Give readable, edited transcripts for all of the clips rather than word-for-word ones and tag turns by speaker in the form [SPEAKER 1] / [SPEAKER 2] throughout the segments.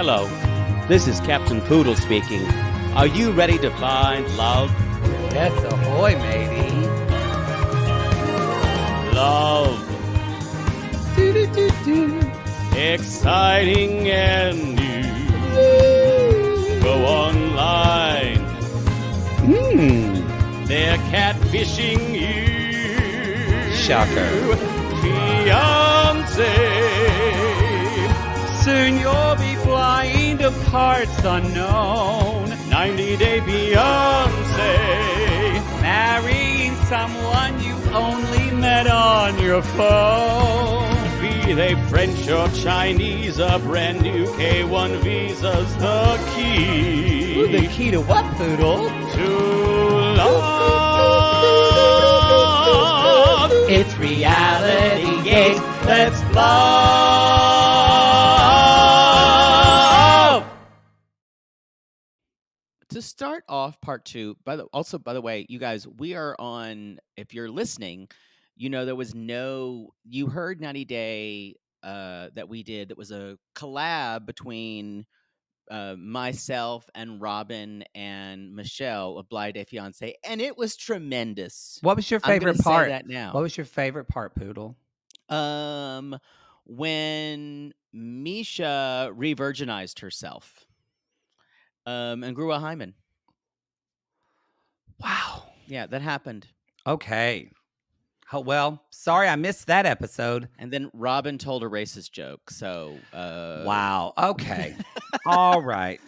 [SPEAKER 1] Hello, this is Captain Poodle speaking. Are you ready to find love?
[SPEAKER 2] Yes, ahoy, matey.
[SPEAKER 1] Love.
[SPEAKER 2] Do-do-do-do.
[SPEAKER 1] Exciting and new. Go online. They're catfishing you.
[SPEAKER 2] Shocker.
[SPEAKER 1] Fiancé.
[SPEAKER 2] Soon you'll be flying to parts unknown.
[SPEAKER 1] 90-day Fiancé.
[SPEAKER 2] Marrying someone you only met on your phone.
[SPEAKER 1] Be they French or Chinese, a brand new K1 visa's the key.
[SPEAKER 2] Ooh, the key to what, Poodle?
[SPEAKER 1] To love.
[SPEAKER 2] It's reality gaze.
[SPEAKER 1] Let's love.
[SPEAKER 3] To start off part two, by the way, you guys, we are on, if you're listening, you know, you heard 90 Day that we did, that was a collab between myself and Robin and Michelle of Blind Day Fiancé, and it was tremendous.
[SPEAKER 2] What was your
[SPEAKER 3] I'm
[SPEAKER 2] favorite
[SPEAKER 3] gonna
[SPEAKER 2] part?
[SPEAKER 3] Say that now.
[SPEAKER 2] What was your favorite part, Poodle?
[SPEAKER 3] When Misha re-virginized herself and grew a hymen.
[SPEAKER 2] Wow.
[SPEAKER 3] Yeah, that happened.
[SPEAKER 2] Okay. Oh, well, sorry I missed that episode.
[SPEAKER 3] And then Robin told a racist joke. So,
[SPEAKER 2] wow. Okay. All right.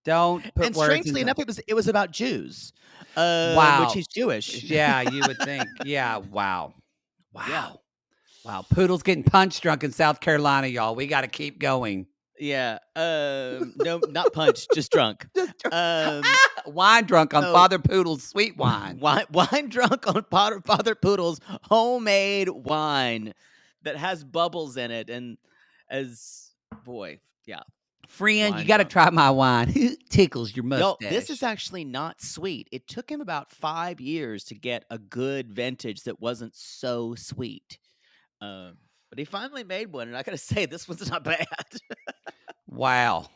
[SPEAKER 2] Don't put
[SPEAKER 3] and
[SPEAKER 2] words
[SPEAKER 3] strangely enough, it was about Jews.
[SPEAKER 2] Wow.
[SPEAKER 3] Which he's Jewish.
[SPEAKER 2] Yeah, you would think. Yeah. Wow. Wow.
[SPEAKER 3] Yeah.
[SPEAKER 2] Wow. Poodle's getting punch drunk in South Carolina, y'all. We got to keep going.
[SPEAKER 3] Yeah. No, not punch, just drunk.
[SPEAKER 2] Wine drunk on Father Poodle's sweet wine.
[SPEAKER 3] Wine drunk on Father Poodle's homemade wine that has bubbles in it. And
[SPEAKER 2] Friend, you got to try my wine. It tickles your mustache.
[SPEAKER 3] No, this is actually not sweet. It took him about 5 years to get a good vintage that wasn't so sweet. But he finally made one, and I got to say, this one's not bad.
[SPEAKER 2] Wow.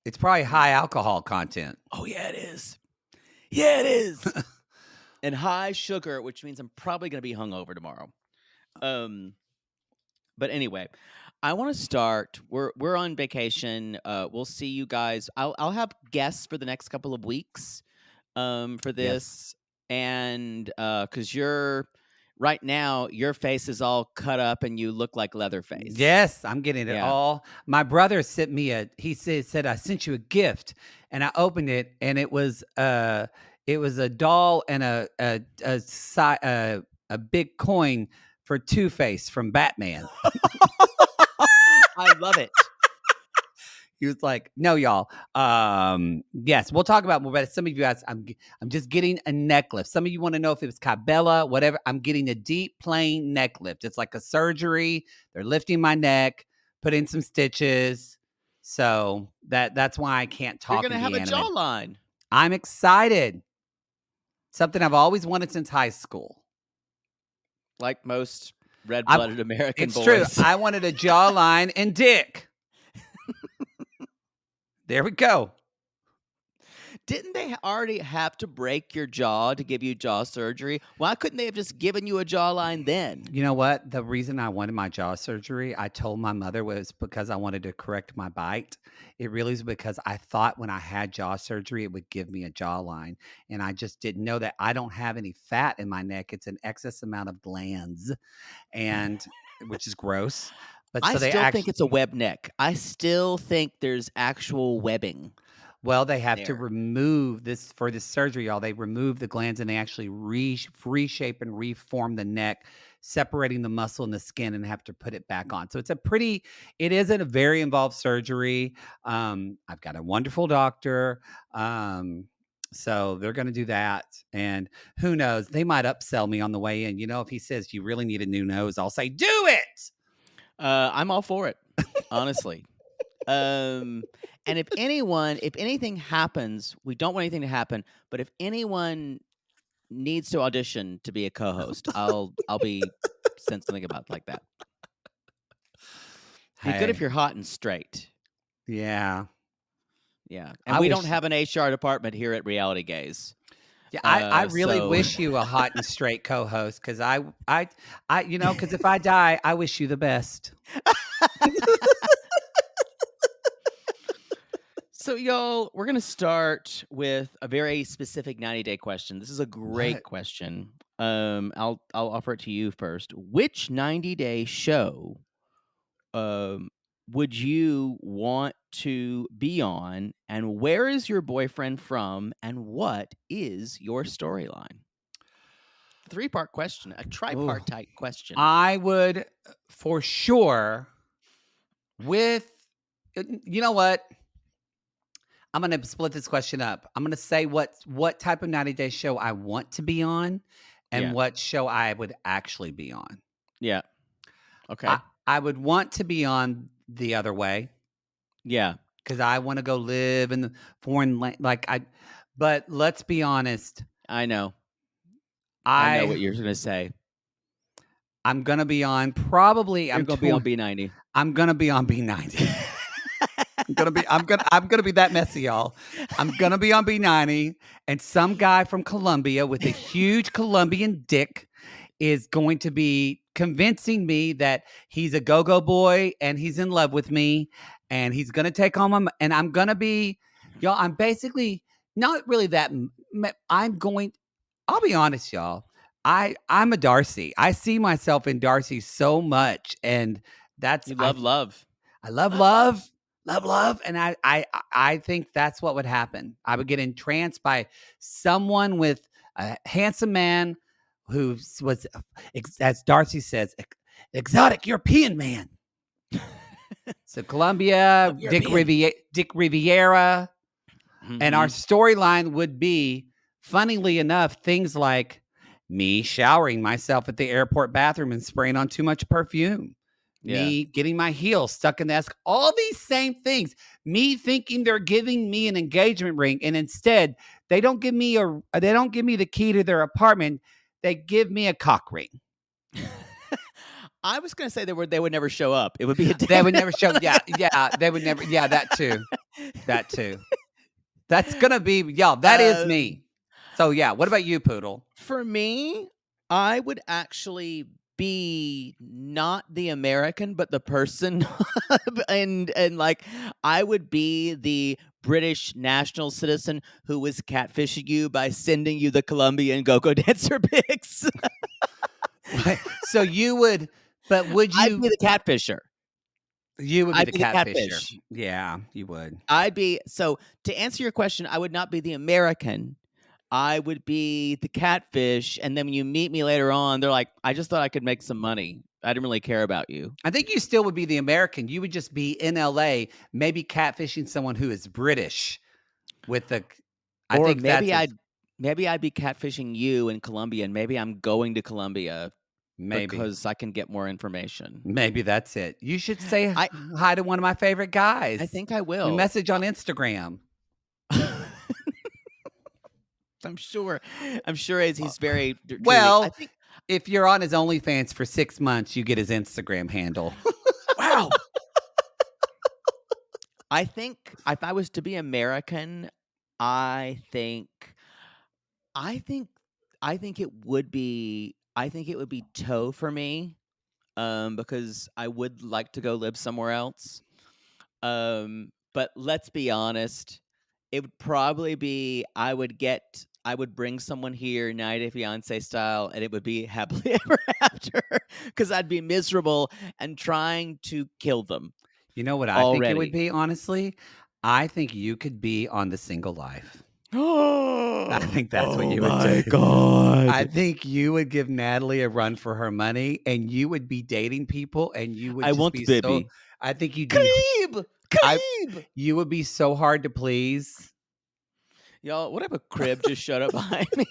[SPEAKER 2] It's probably high alcohol content.
[SPEAKER 3] Oh, yeah, it is. Yeah, it is. And high sugar, which means I'm probably going to be hungover tomorrow. But anyway, I want to start. We're on vacation. We'll see you guys. I'll have guests for the next couple of weeks for this. Yes. And because right now, your face is all cut up and you look like Leatherface.
[SPEAKER 2] Yes, I'm getting it all. My brother sent me he said, I sent you a gift, and I opened it, and it was a doll and a big coin for Two-Face from Batman.
[SPEAKER 3] I love it.
[SPEAKER 2] He was like, no, y'all. Yes, we'll talk about more about it. Some of you guys, I'm just getting a neck lift. Some of you want to know if it was Cabela, whatever. I'm getting a deep, plain neck lift. It's like a surgery. They're lifting my neck, putting some stitches. So that's why I can't talk.
[SPEAKER 3] You're going to have a jawline.
[SPEAKER 2] I'm excited. Something I've always wanted since high school.
[SPEAKER 3] Like most red-blooded American boys.
[SPEAKER 2] It's true. I wanted a jawline and dick. There we go.
[SPEAKER 3] Didn't they already have to break your jaw to give you jaw surgery? Why couldn't they have just given you a jawline then?
[SPEAKER 2] You know what? The reason I wanted my jaw surgery, I told my mother, was because I wanted to correct my bite. It really was because I thought when I had jaw surgery, it would give me a jawline. And I just didn't know that I don't have any fat in my neck. It's an excess amount of glands, and which is gross. But
[SPEAKER 3] I still think it's a web neck. I still think there's actual webbing.
[SPEAKER 2] Well, they have to remove this for this surgery, y'all. They remove the glands and they actually reshape and reform the neck, separating the muscle and the skin, and have to put it back on. So it isn't a very involved surgery. I've got a wonderful doctor. So they're going to do that. And who knows? They might upsell me on the way in. You know, if he says you really need a new nose, I'll say, do it.
[SPEAKER 3] I'm all for it, honestly. And if anything happens, we don't want anything to happen, but if anyone needs to audition to be a co-host, I'll be saying something about like that. Be good if you're hot and straight.
[SPEAKER 2] Yeah.
[SPEAKER 3] Yeah, and
[SPEAKER 2] I
[SPEAKER 3] we don't
[SPEAKER 2] wish.
[SPEAKER 3] have an HR department here at Reality Gaze.
[SPEAKER 2] Yeah, I really
[SPEAKER 3] So
[SPEAKER 2] wish you a hot and straight co-host because because if I die, I wish you the best.
[SPEAKER 3] So, y'all, we're gonna start with a very specific 90-day question. This is a great
[SPEAKER 2] What?
[SPEAKER 3] question. I'll offer it to you first. Which 90-day show um would you want to be on, and where is your boyfriend from, and what is your storyline? Three-part question, a
[SPEAKER 2] Ooh,
[SPEAKER 3] tripartite question.
[SPEAKER 2] I would for sure with. You know what? I'm gonna split this question up. I'm gonna say what type of 90-day show I want to be on, and
[SPEAKER 3] Yeah.
[SPEAKER 2] what show I would actually be on.
[SPEAKER 3] Yeah. Okay.
[SPEAKER 2] I would want to be on The Other Way.
[SPEAKER 3] Yeah.
[SPEAKER 2] Because I want to go live in the foreign land. But let's be honest.
[SPEAKER 3] I know what you're gonna say.
[SPEAKER 2] I'm gonna be on probably.
[SPEAKER 3] You're gonna be on B90.
[SPEAKER 2] I'm gonna be on B90. I'm gonna be that messy, y'all. I'm gonna be on B90, and some guy from Colombia with a huge Colombian dick is going to be convincing me that he's a go-go boy and he's in love with me, and he's gonna take on my. And I'm gonna be, y'all. I'm basically not really that. I'll be honest, y'all. I'm a Darcy. I see myself in Darcy so much, and
[SPEAKER 3] You love love.
[SPEAKER 2] I love love, and I think that's what would happen. I would get entranced by someone with a handsome man who was, as Darcy says, exotic European man. So Colombia, Dick Riviera, and our storyline would be, funnily enough, things like me showering myself at the airport bathroom and spraying on too much perfume. Me getting my heels stuck in the desk, all these same things. Me thinking they're giving me an engagement ring, and instead they don't give me the key to their apartment. They give me a cock ring.
[SPEAKER 3] I was gonna say they would never show up. It would be
[SPEAKER 2] they would never show. Yeah, they would never. Yeah, that too. That's gonna be y'all. That is me. So yeah, what about you, Poodle?
[SPEAKER 3] For me, I would actually be not the American, but the person, and like I would be the British national citizen who was catfishing you by sending you the Colombian go-go dancer pics.
[SPEAKER 2] So you would, but would you?
[SPEAKER 3] I'd be the catfisher.
[SPEAKER 2] You would be
[SPEAKER 3] I'd
[SPEAKER 2] the
[SPEAKER 3] be the
[SPEAKER 2] catfisher.
[SPEAKER 3] catfish.
[SPEAKER 2] Yeah, you would.
[SPEAKER 3] So to answer your question, I would not be the American. I would be the catfish, and then when you meet me later on, they're like, I just thought I could make some money. I didn't really care about you.
[SPEAKER 2] I think you still would be the American. You would just be in LA, maybe catfishing someone who is British with the.
[SPEAKER 3] Maybe I'd be catfishing you in Colombia, and maybe I'm going to Colombia because I can get more information.
[SPEAKER 2] Maybe that's it. You should say hi to one of my favorite guys.
[SPEAKER 3] I think I will.
[SPEAKER 2] Message on Instagram.
[SPEAKER 3] I'm sure he's very
[SPEAKER 2] well.
[SPEAKER 3] I think,
[SPEAKER 2] if you're on his OnlyFans for 6 months, you get his Instagram handle.
[SPEAKER 3] Wow. I think if I was to be American, I think it would be Toe for me, because I would like to go live somewhere else. But let's be honest, it would probably be I would bring someone here, 90 Fiancé style, and it would be happily ever after, because I'd be miserable and trying to kill them.
[SPEAKER 2] You know what I think it would be, honestly? I think you could be on The Single Life. I think that's what you would do. Oh my
[SPEAKER 3] God.
[SPEAKER 2] I think you would give Natalie a run for her money, and you would be dating people, and you would I think you'd
[SPEAKER 3] be
[SPEAKER 2] you would be so hard to please.
[SPEAKER 3] Y'all, what if a crib just showed up behind me?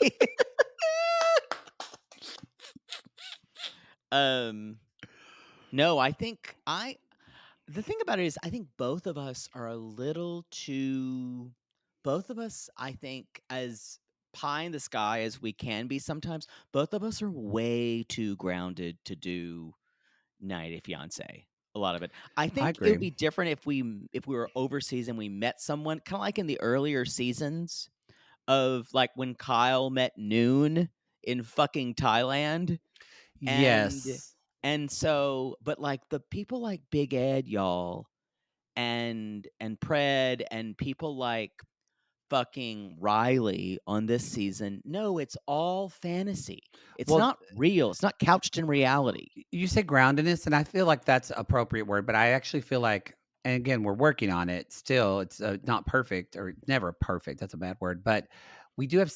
[SPEAKER 3] No, I think the thing about it is I think both of us are a little too, I think, as pie in the sky as we can be sometimes, both of us are way too grounded to do 90 Fiancé. a lot of it. I
[SPEAKER 2] I
[SPEAKER 3] think it would
[SPEAKER 2] agree.
[SPEAKER 3] be different if we were overseas and we met someone, kind of like in the earlier seasons of like when Kyle met Noon in fucking Thailand, and
[SPEAKER 2] Yes.
[SPEAKER 3] so, but like the people like Big Ed, y'all, and Pred, and people like fucking Riley on this season. No, it's all fantasy. It's
[SPEAKER 2] Well,
[SPEAKER 3] not real. It's not couched in reality.
[SPEAKER 2] you say groundedness, and I feel like that's appropriate word, but I actually feel like, and again, we're working on it still. It's not perfect or never perfect. That's a bad word, but we do have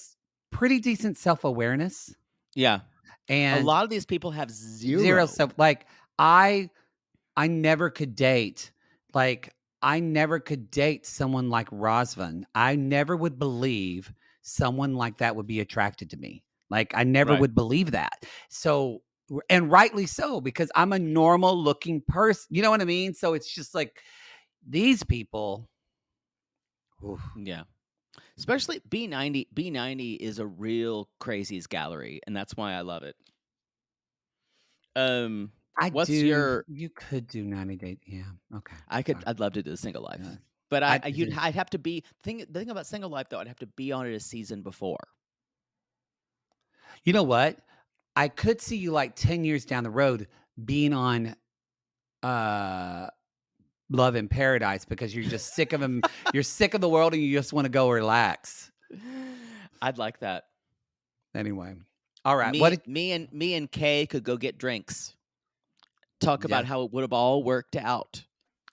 [SPEAKER 2] pretty decent self awareness
[SPEAKER 3] Yeah. A
[SPEAKER 2] and
[SPEAKER 3] lot of these people have
[SPEAKER 2] zero
[SPEAKER 3] zero.
[SPEAKER 2] self. Like I never could date. Like I never could date someone like Rosvan. I never would believe someone like that would be attracted to me. Like I never
[SPEAKER 3] Right.
[SPEAKER 2] would believe that. So and rightly so, because I'm a normal looking person. You know what I mean? So it's just like these people. Oof.
[SPEAKER 3] Yeah. Especially B90. B90 is a real crazies gallery, and that's why I love it. What's your?
[SPEAKER 2] You could do 90 Day. Yeah. Okay. Sorry.
[SPEAKER 3] I'd love to do the Single Life,
[SPEAKER 2] Yeah.
[SPEAKER 3] but
[SPEAKER 2] I
[SPEAKER 3] I'd have to be the thing about Single Life though. I'd have to be on it a season before.
[SPEAKER 2] You know what? I could see you like 10 years down the road being on uh Love in Paradise because you're just sick of him. You're sick of the world and you just want to go relax.
[SPEAKER 3] I'd like that.
[SPEAKER 2] Anyway. All right.
[SPEAKER 3] Me and Kay could go get drinks. Talk
[SPEAKER 2] Yeah,
[SPEAKER 3] about how it would have all worked out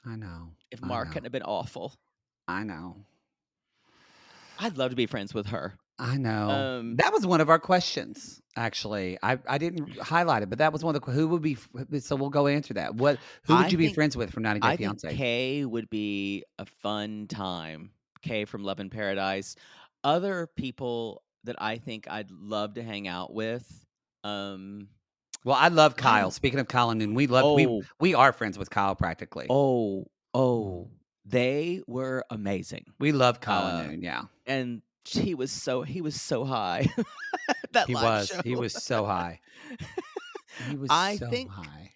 [SPEAKER 2] I know.
[SPEAKER 3] if
[SPEAKER 2] I
[SPEAKER 3] Mark
[SPEAKER 2] know.
[SPEAKER 3] hadn't have been awful.
[SPEAKER 2] I know.
[SPEAKER 3] I'd love to be friends with her.
[SPEAKER 2] I know. That was one of our questions, actually. I didn't highlight it, but that was one of the who would be so we'll go answer that. Who would
[SPEAKER 3] I
[SPEAKER 2] you be
[SPEAKER 3] think
[SPEAKER 2] friends with from 90 Day
[SPEAKER 3] I think
[SPEAKER 2] Fiancé?
[SPEAKER 3] Kay would be a fun time. Kay from Love in Paradise. Other people that I think I'd love to hang out with.
[SPEAKER 2] Well, I love
[SPEAKER 3] I
[SPEAKER 2] Kyle.
[SPEAKER 3] don't.
[SPEAKER 2] Speaking of Kyle and Noon,
[SPEAKER 3] Oh,
[SPEAKER 2] we are friends with Kyle practically.
[SPEAKER 3] oh, they were amazing.
[SPEAKER 2] We love Kyle and
[SPEAKER 3] Uh,
[SPEAKER 2] Noon, yeah.
[SPEAKER 3] and he was so high. That live show.
[SPEAKER 2] He was so high. He was
[SPEAKER 3] I
[SPEAKER 2] so
[SPEAKER 3] think
[SPEAKER 2] high.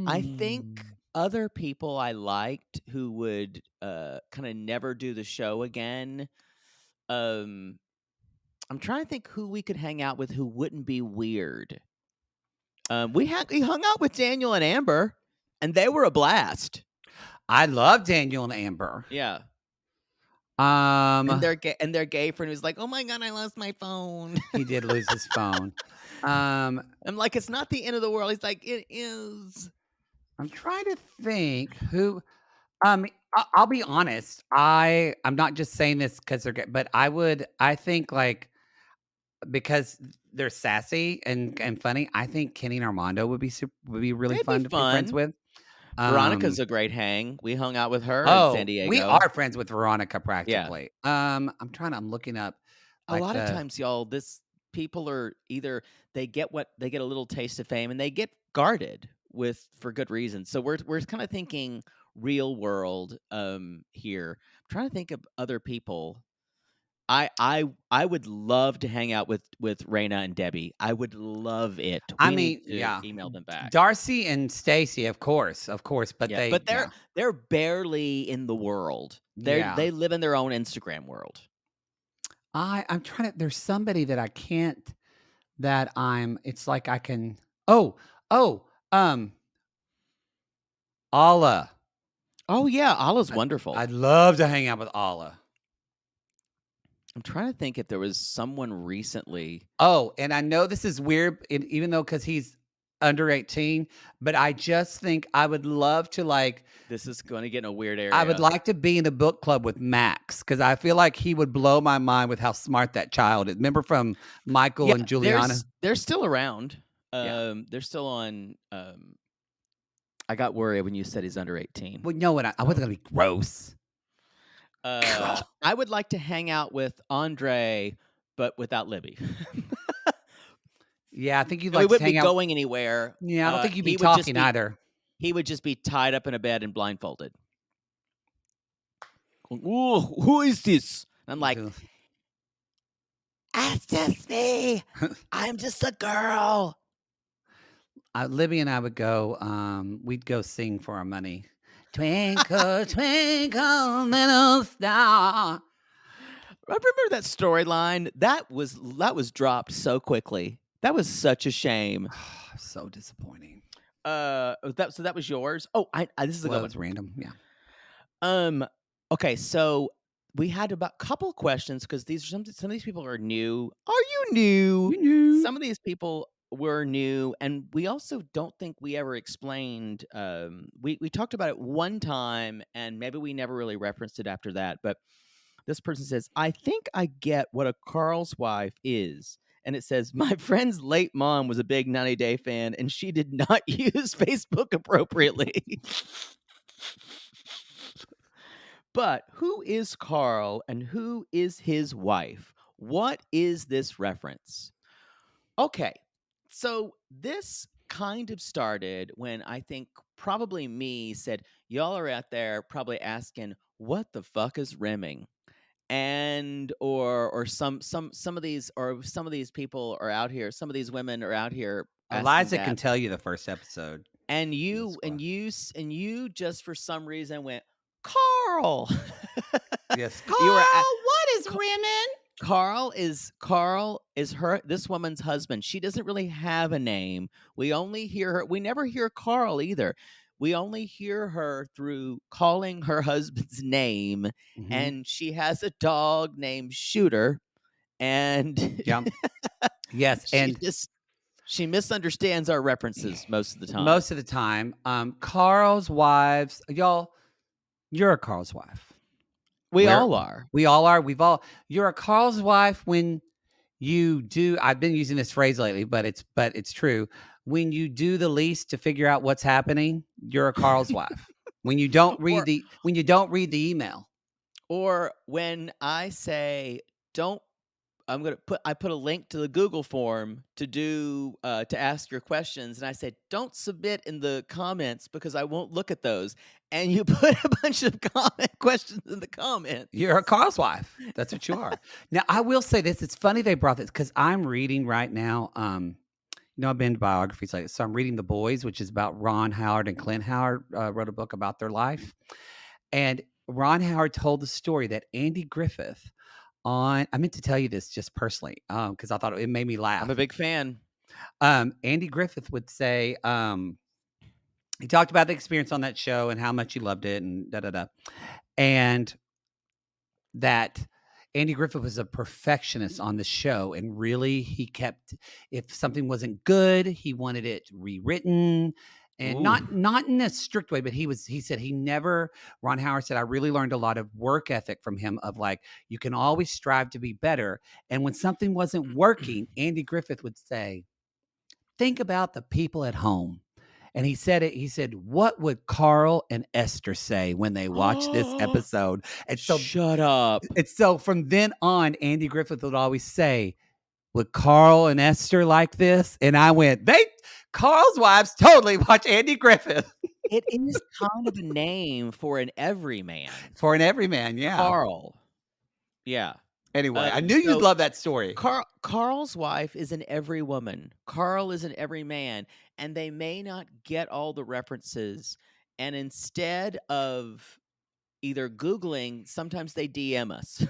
[SPEAKER 3] I think other people I liked who would kind of never do the show again. Um, I'm trying to think who we could hang out with who wouldn't be weird. We hung out with Daniel and Amber, and they were a blast.
[SPEAKER 2] I love Daniel and Amber.
[SPEAKER 3] Yeah.
[SPEAKER 2] Um,
[SPEAKER 3] And their gay friend was like, "Oh my god, I lost my phone."
[SPEAKER 2] he did lose his phone.
[SPEAKER 3] I'm like, "It's not the end of the world." He's like, "It is."
[SPEAKER 2] I'm trying to think who. I'll be honest. I'm not just saying this because they're gay, but I think like because they're sassy and funny. I think Kenny and Armando would be really
[SPEAKER 3] They'd be
[SPEAKER 2] fun to be friends
[SPEAKER 3] fun.
[SPEAKER 2] with.
[SPEAKER 3] Veronica's a great hang. We hung out with her in San
[SPEAKER 2] Oh, we
[SPEAKER 3] Diego.
[SPEAKER 2] are friends with Veronica
[SPEAKER 3] Yeah.
[SPEAKER 2] practically. I'm looking up
[SPEAKER 3] A
[SPEAKER 2] like
[SPEAKER 3] lot of times, y'all, this people are either they get a little taste of fame and they get guarded with for good reason. So we're kind of thinking real world here. I'm trying to think of other people. I would love to hang out with Raina and Debbie. I would love it.
[SPEAKER 2] I
[SPEAKER 3] We need
[SPEAKER 2] mean,
[SPEAKER 3] to
[SPEAKER 2] yeah.
[SPEAKER 3] email them back.
[SPEAKER 2] Darcy and Stacy, of course, but
[SPEAKER 3] Yeah, but
[SPEAKER 2] yeah.
[SPEAKER 3] they're barely in the world.
[SPEAKER 2] Yeah.
[SPEAKER 3] They live in their own Instagram world.
[SPEAKER 2] I'm trying to there's somebody that I can't it's like I can Alla.
[SPEAKER 3] Oh yeah, Allah's wonderful.
[SPEAKER 2] I'd love to hang out with Alla.
[SPEAKER 3] I'm trying to think if there was someone recently.
[SPEAKER 2] Oh, and I know this is weird, even though because he's under 18, but I just think I would love to like.
[SPEAKER 3] This is going to get in a weird area.
[SPEAKER 2] I would like to be in a book club with Max because I feel like he would blow my mind with how smart that child is. Remember from Michael and Juliana?
[SPEAKER 3] They're still around.
[SPEAKER 2] Yeah.
[SPEAKER 3] They're still on. I got worried when you said he's under 18.
[SPEAKER 2] Well, no, I wasn't gonna be gross.
[SPEAKER 3] I would like to hang out with Andre, but without Libby.
[SPEAKER 2] Yeah, I think you'd
[SPEAKER 3] we
[SPEAKER 2] like to
[SPEAKER 3] wouldn't
[SPEAKER 2] hang
[SPEAKER 3] be
[SPEAKER 2] out.
[SPEAKER 3] going anywhere.
[SPEAKER 2] Yeah, I don't think you'd be
[SPEAKER 3] he would just
[SPEAKER 2] talking either.
[SPEAKER 3] He would just be tied up in a bed and blindfolded. Ooh, who is this? And I'm like, that's just me. I'm just a girl.
[SPEAKER 2] Libby and I would go. We'd go sing for our money. Twinkle, twinkle, little star.
[SPEAKER 3] I remember that storyline. That was dropped so quickly. That was such a shame.
[SPEAKER 2] So disappointing.
[SPEAKER 3] That was yours. Oh, this is a good
[SPEAKER 2] Well,
[SPEAKER 3] one.
[SPEAKER 2] it's random. Yeah.
[SPEAKER 3] Okay, so we had about a couple questions because some of these people are new. Are you new?
[SPEAKER 2] You knew.
[SPEAKER 3] Some of these people were new, and we also don't think we ever explained. We talked about it one time, and maybe we never really referenced it after that. But this person says, "I think I get what a Carl's wife is." And it says, "My friend's late mom was a big 90 Day fan, and she did not use Facebook appropriately." But who is Carl and who is his wife? What is this reference? Okay, so this kind of started when I think probably me said, y'all are out there probably asking, what the fuck is rimming? And or some of these people are out here, some of these women are out here asking
[SPEAKER 2] Eliza
[SPEAKER 3] that.
[SPEAKER 2] can tell you the first episode.
[SPEAKER 3] And you just for some reason went, Carl.
[SPEAKER 2] Yes.
[SPEAKER 3] You were
[SPEAKER 2] Carl, what is rimming?
[SPEAKER 3] Carl is this woman's husband. She doesn't really have a name. We only hear her. We never hear Carl either. We only hear her through calling her husband's name,
[SPEAKER 2] Mhm.
[SPEAKER 3] and she has a dog named Shooter, and
[SPEAKER 2] Yeah. Yes, and
[SPEAKER 3] she misunderstands our references most of the time.
[SPEAKER 2] most of the time, Carl's wives, y'all, you're a Carl's wife.
[SPEAKER 3] We all are.
[SPEAKER 2] We all are. You're a Carl's wife when you do. I've been using this phrase lately, but it's true. When you do the least to figure out what's happening, you're a Carl's wife. When you don't read the email,
[SPEAKER 3] or when I say I put a link to the Google form to ask your questions, and I said, don't submit in the comments because I won't look at those. And you put a bunch of questions in the comments.
[SPEAKER 2] You're a Carl's wife. That's what you are. Now, I will say this. It's funny they brought this because I'm reading right now. I've been to biographies like this. So I'm reading The Boys, which is about Ron Howard and Clint Howard, wrote a book about their life. And Ron Howard told the story that Andy Griffith I meant to tell you this just personally because I thought it made me laugh.
[SPEAKER 3] I'm a big fan.
[SPEAKER 2] Andy Griffith would say, he talked about the experience on that show and how much he loved it and da-da-da. And that Andy Griffith was a perfectionist on the show, and really he kept, if something wasn't good, he wanted it rewritten, and not in a strict way, but he said Ron Howard said, I really learned a lot of work ethic from him of like, you can always strive to be better. And when something wasn't working, Andy Griffith would say, think about the people at home. And he said, what would Carl and Esther say when they watch this episode? And so
[SPEAKER 3] shut up.
[SPEAKER 2] And so from then on, Andy Griffith would always say, would Carl and Esther like this? And I went, Carl's wives totally watch Andy Griffith.
[SPEAKER 3] It is kind of a name for an everyman.
[SPEAKER 2] For an everyman, yeah.
[SPEAKER 3] Carl. Yeah.
[SPEAKER 2] Anyway, I knew you'd love that story.
[SPEAKER 3] Carl's wife is an every woman. Carl is an every man. And they may not get all the references. And instead of either Googling, sometimes they DM us.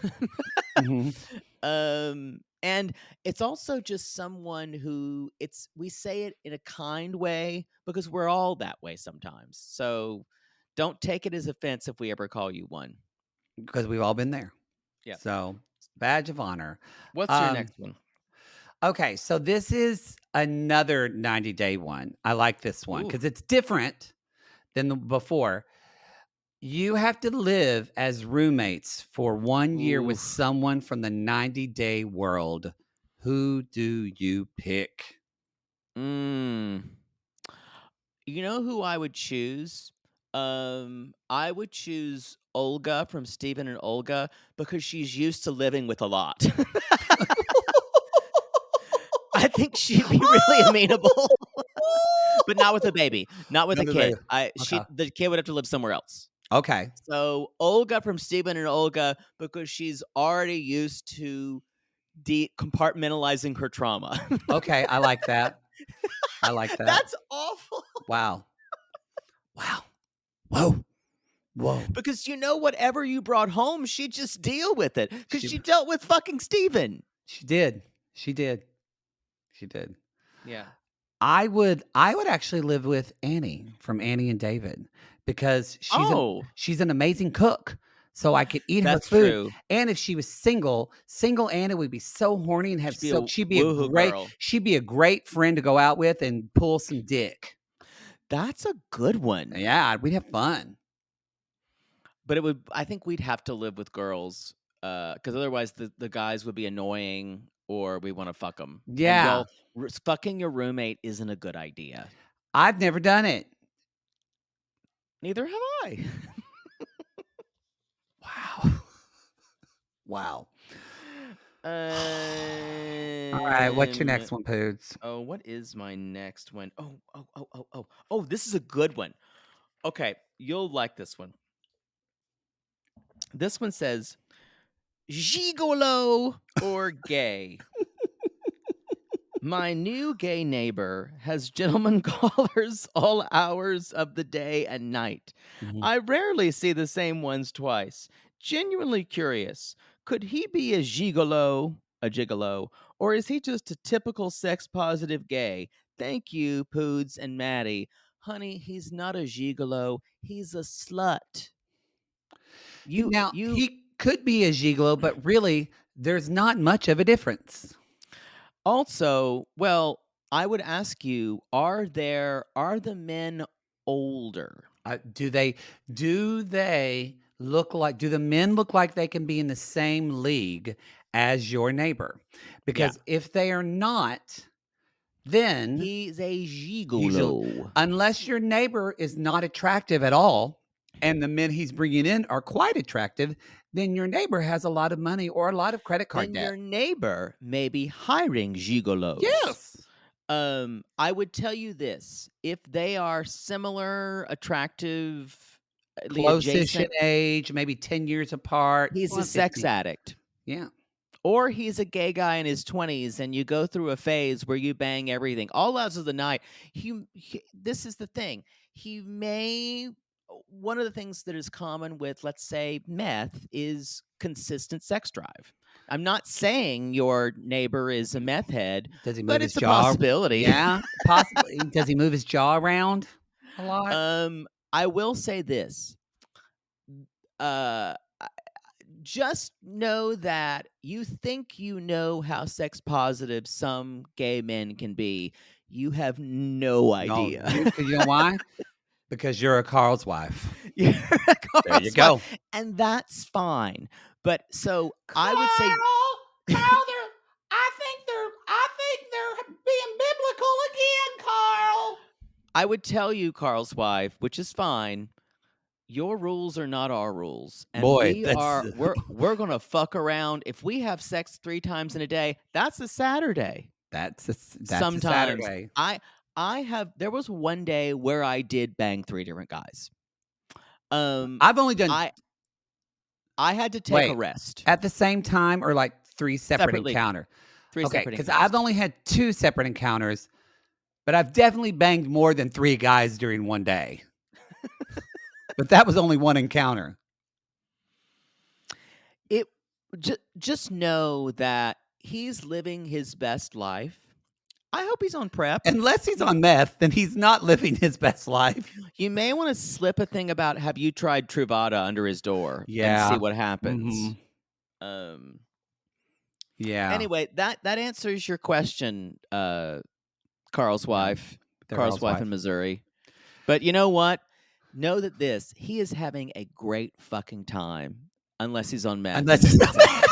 [SPEAKER 3] Mm-hmm. And it's also just someone who we say it in a kind way because we're all that way sometimes. So don't take it as offense if we ever call you one.
[SPEAKER 2] Because we've all been there.
[SPEAKER 3] Yeah.
[SPEAKER 2] So badge of honor.
[SPEAKER 3] What's your next one?
[SPEAKER 2] Okay. So this is another 90-day one. I like this one because it's different than before. You have to live as roommates for 1 year with someone from the 90-day world. Who do you pick?
[SPEAKER 3] You know who I would choose? I would choose Olga from Stephen and Olga because she's used to living with a lot. I think she'd be really amenable. But not with a baby, not with a kid. The kid would have to live somewhere else.
[SPEAKER 2] Okay.
[SPEAKER 3] So Olga from Stephen and Olga because she's already used to compartmentalizing her trauma.
[SPEAKER 2] Okay, I like that. I like that.
[SPEAKER 3] That's awful.
[SPEAKER 2] Wow. Wow. Whoa. Whoa.
[SPEAKER 3] Because whatever you brought home, she'd just deal with it. Because
[SPEAKER 2] She-
[SPEAKER 3] she dealt with fucking Steven.
[SPEAKER 2] She did. She did. She did.
[SPEAKER 3] Yeah.
[SPEAKER 2] I would actually live with Annie from Annie and David because she's an amazing cook. So I could eat
[SPEAKER 3] That's
[SPEAKER 2] her food.
[SPEAKER 3] true.
[SPEAKER 2] And if she was single Anna would be so horny and have she'd be a great friend to go out with and pull some dick.
[SPEAKER 3] That's a good one.
[SPEAKER 2] Yeah, we'd have fun.
[SPEAKER 3] But I think we'd have to live with girls because otherwise the guys would be annoying or we want to fuck them.
[SPEAKER 2] Yeah.
[SPEAKER 3] And fucking your roommate isn't a good idea.
[SPEAKER 2] I've never done it.
[SPEAKER 3] Neither have I.
[SPEAKER 2] Wow. Wow. All right, what's your next one, Poods?
[SPEAKER 3] Oh, what is my next one? Oh, this is a good one. Okay, you'll like this one. This one says, Gigolo or gay. My new gay neighbor has gentleman callers all hours of the day and night.
[SPEAKER 2] Mhm.
[SPEAKER 3] I rarely see the same ones twice. Genuinely curious. Could he be a gigolo, or is he just a typical sex-positive gay? Thank you, Poods and Maddie. Honey, he's not a gigolo. He's a slut.
[SPEAKER 2] He could be a gigolo, but really, there's not much of a difference.
[SPEAKER 3] Also, well, I would ask you: are the men older?
[SPEAKER 2] Do the men look like they can be in the same league as your neighbor? Because if they are not, then
[SPEAKER 3] he's a gigolo.
[SPEAKER 2] Unless your neighbor is not attractive at all, and the men he's bringing in are quite attractive, then your neighbor has a lot of money or a lot of credit card debt.
[SPEAKER 3] Your neighbor may be hiring gigolos.
[SPEAKER 2] Yes.
[SPEAKER 3] I would tell you this: if they are similar, attractive,
[SPEAKER 2] close-ish in age, maybe 10 years apart.
[SPEAKER 3] He's a sex addict.
[SPEAKER 2] Yeah.
[SPEAKER 3] Or he's a gay guy in his 20s, and you go through a phase where you bang everything all hours of the night. This is the thing. One of the things that is common with, let's say, meth is consistent sex drive. I'm not saying your neighbor is a meth head, but it's a possibility.
[SPEAKER 2] Yeah, possibly. Does he move his jaw around a lot?
[SPEAKER 3] I will say this. Just know that you think you know how sex positive some gay men can be. You have no idea.
[SPEAKER 2] You know why? Because you're a Carl's wife.
[SPEAKER 3] You're a Carl's
[SPEAKER 2] there you go.
[SPEAKER 3] Wife, and that's fine. But so I would say,
[SPEAKER 2] Carl, I think they're being biblical again, Carl.
[SPEAKER 3] I would tell you, Carl's wife, which is fine. Your rules are not our rules, and we're gonna fuck around. If we have sex 3 times in a day, that's a Saturday.
[SPEAKER 2] That's
[SPEAKER 3] sometimes
[SPEAKER 2] a Saturday.
[SPEAKER 3] There was one day where I did bang 3 different guys.
[SPEAKER 2] I've only done.
[SPEAKER 3] I had to take a rest
[SPEAKER 2] at the same time, or like 3 separate encounters.
[SPEAKER 3] 3 separate
[SPEAKER 2] because I've only had 2 separate encounters, but I've definitely banged more than 3 guys during one day. But that was only one encounter.
[SPEAKER 3] Just know that he's living his best life. I hope he's on PrEP.
[SPEAKER 2] Unless he's on meth, then he's not living his best life.
[SPEAKER 3] You may want to slip a thing about, have you tried Truvada under his door?
[SPEAKER 2] Yeah.
[SPEAKER 3] And see what happens.
[SPEAKER 2] Mm-hmm. Yeah.
[SPEAKER 3] Anyway, that answers your question, Carl's wife. Carl's wife in Missouri. But you know what? Know that he is having a great fucking time. Unless he's on meth.
[SPEAKER 2] Unless he's on meth.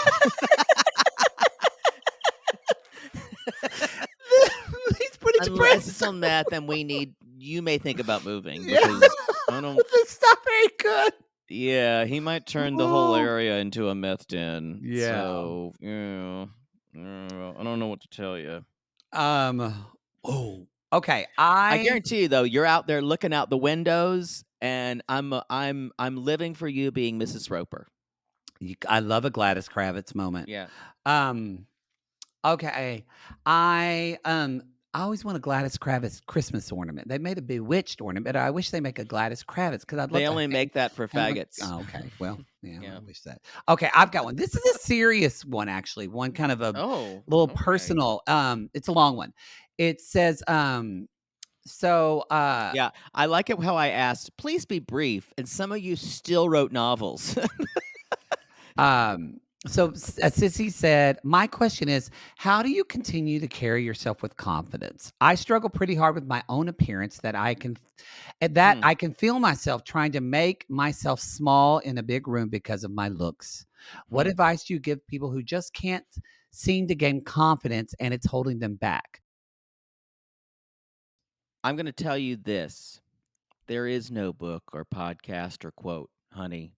[SPEAKER 2] He's pretty depressed.
[SPEAKER 3] Unless it's on meth, and you may think about moving. Because
[SPEAKER 2] it's not very good.
[SPEAKER 3] Yeah, he might turn the whole area into a meth den.
[SPEAKER 2] Yeah.
[SPEAKER 3] So, I don't know what to tell you.
[SPEAKER 2] Okay.
[SPEAKER 3] I guarantee you, though, you're out there looking out the windows, and I'm living for you being Mrs. Roper.
[SPEAKER 2] I love a Gladys Kravitz moment.
[SPEAKER 3] Yeah.
[SPEAKER 2] Okay. I I always want a Gladys Kravitz Christmas ornament. They made a Bewitched ornament, but I wish they make a Gladys Kravitz because I'd love
[SPEAKER 3] They
[SPEAKER 2] to
[SPEAKER 3] only make that for
[SPEAKER 2] have a.
[SPEAKER 3] faggots.
[SPEAKER 2] Oh, okay. Well, yeah, I
[SPEAKER 3] Yeah.
[SPEAKER 2] wish that. Okay, I've got one. This is a serious one, actually. One kind of a
[SPEAKER 3] Oh,
[SPEAKER 2] little
[SPEAKER 3] okay.
[SPEAKER 2] personal. It's a long one. It says, so
[SPEAKER 3] Yeah, I like it how I asked, please be brief, and some of you still wrote novels.
[SPEAKER 2] So Sissy said, my question is, how do you continue to carry yourself with confidence? I struggle pretty hard with my own appearance that I can feel myself trying to make myself small in a big room because of my looks. What
[SPEAKER 3] Hmm.
[SPEAKER 2] advice do you give people who just can't seem to gain confidence and it's holding them back?
[SPEAKER 3] I'm going to tell you this. There is no book or podcast or quote, honey.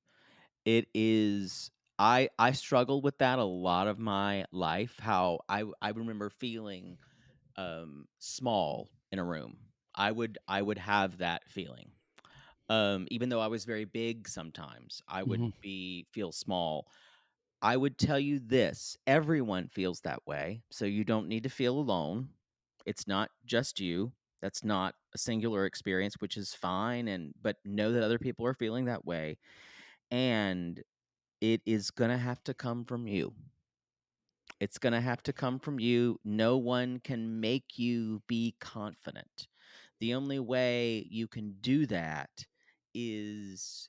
[SPEAKER 3] It is I struggled with that a lot of my life, how I remember feeling small in a room. I would have that feeling. Even though I was very big sometimes, I would
[SPEAKER 2] Mhm.
[SPEAKER 3] feel small. I would tell you this, everyone feels that way, so you don't need to feel alone. It's not just you. That's not a singular experience, which is fine, and but know that other people are feeling that way, and it is going to have to come from you. It's going to have to come from you. No one can make you be confident. The only way you can do that is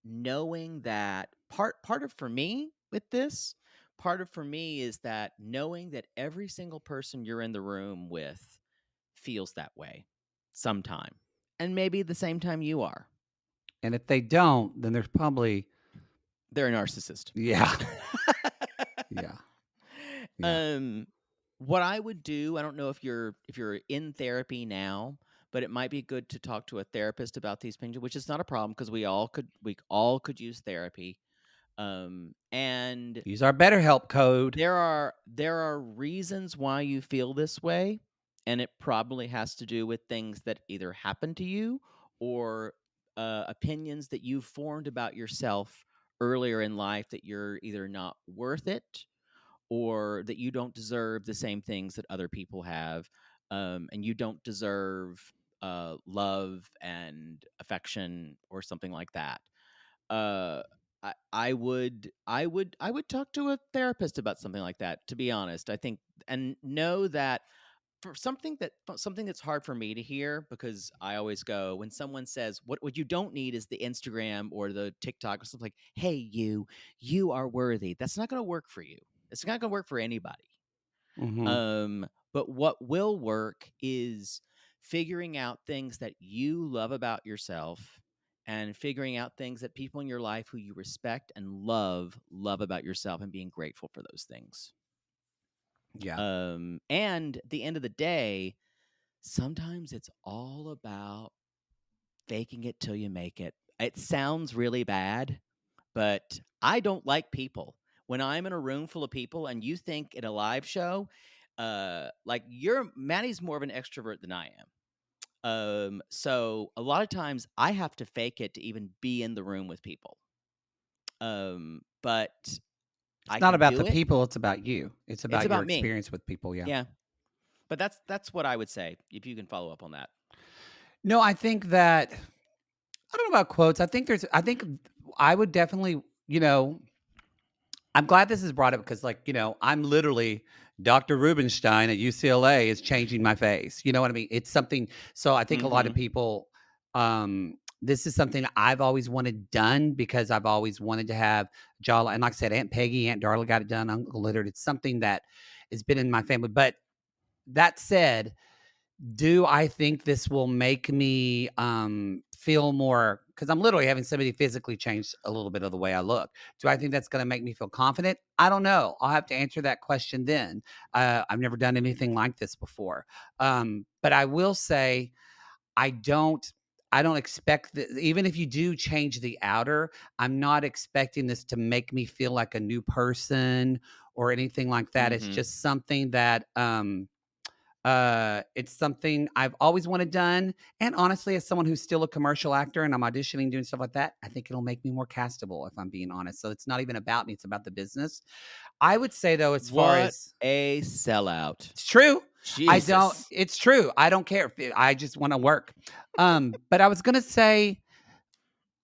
[SPEAKER 3] knowing that part of for me with this, part of for me is that knowing that every single person you're in the room with feels that way sometime. And maybe the same time you are.
[SPEAKER 2] And if they don't, then there's probably
[SPEAKER 3] They're a narcissist.
[SPEAKER 2] yeah. Yeah. Yeah.
[SPEAKER 3] Um, what I would do, I don't know if you're in therapy now, but it might be good to talk to a therapist about these things, which is not a problem because we all could use therapy. And
[SPEAKER 2] Use our BetterHelp code.
[SPEAKER 3] there are reasons why you feel this way, and it probably has to do with things that either happened to you or opinions that you've formed about yourself earlier in life that you're either not worth it or that you don't deserve the same things that other people have, and you don't deserve love and affection or something like that. Uh, I would talk to a therapist about something like that. To be honest, I think and know that for something that's hard for me to hear because I always go when someone says what you don't need is the Instagram or the TikTok or something like, hey, you are worthy. That's not going to work for you. It's not going to work for anybody.
[SPEAKER 2] Mhm.
[SPEAKER 3] But what will work is figuring out things that you love about yourself and figuring out things that people in your life who you respect and love about yourself and being grateful for those things.
[SPEAKER 2] Yeah.
[SPEAKER 3] And at the end of the day, sometimes it's all about faking it till you make it. It sounds really bad, but I don't like people. When I'm in a room full of people and you think in a live show, like Maddie's more of an extrovert than I am. So a lot of times I have to fake it to even be in the room with people. But
[SPEAKER 2] It's
[SPEAKER 3] I
[SPEAKER 2] not
[SPEAKER 3] can
[SPEAKER 2] about
[SPEAKER 3] do
[SPEAKER 2] the
[SPEAKER 3] it.
[SPEAKER 2] people, it's about you. It's
[SPEAKER 3] It's
[SPEAKER 2] about your
[SPEAKER 3] about me.
[SPEAKER 2] experience with people, yeah.
[SPEAKER 3] Yeah. But that's what I would say if you can follow up on that.
[SPEAKER 2] No, I think that I don't know about quotes. I think I would definitely, I'm glad this is brought up because, like, I'm literally Dr. Rubenstein at UCLA is changing my face. You know what I mean? It's something. So I think a lot of
[SPEAKER 3] Mhm.
[SPEAKER 2] people, this is something I've always wanted done because I've always wanted to have jawline. And like I said, Aunt Peggy, Aunt Darla got it done. Uncle Leonard. It's something that has been in my family. But that said, do I think this will make me feel more because I'm literally having somebody physically change a little bit of the way I look. Do I think that's going to make me feel confident? I don't know. I'll have to answer that question then. I've never done anything like this before. But I will say I don't I don't expect that even if you do change the outer, I'm not expecting this to make me feel like a new person or anything like that. It's
[SPEAKER 3] Mhm.
[SPEAKER 2] just something that It's something I've always wanted done, and honestly, as someone who's still a commercial actor and I'm auditioning, doing stuff like that, I think it'll make me more castable, if I'm being honest. So it's not even about me, it's about the business. I would say, though, as far
[SPEAKER 3] What
[SPEAKER 2] as
[SPEAKER 3] a sellout.
[SPEAKER 2] it's true.
[SPEAKER 3] Jesus.
[SPEAKER 2] It's true. I don't care. I just want to work. But I was gonna say,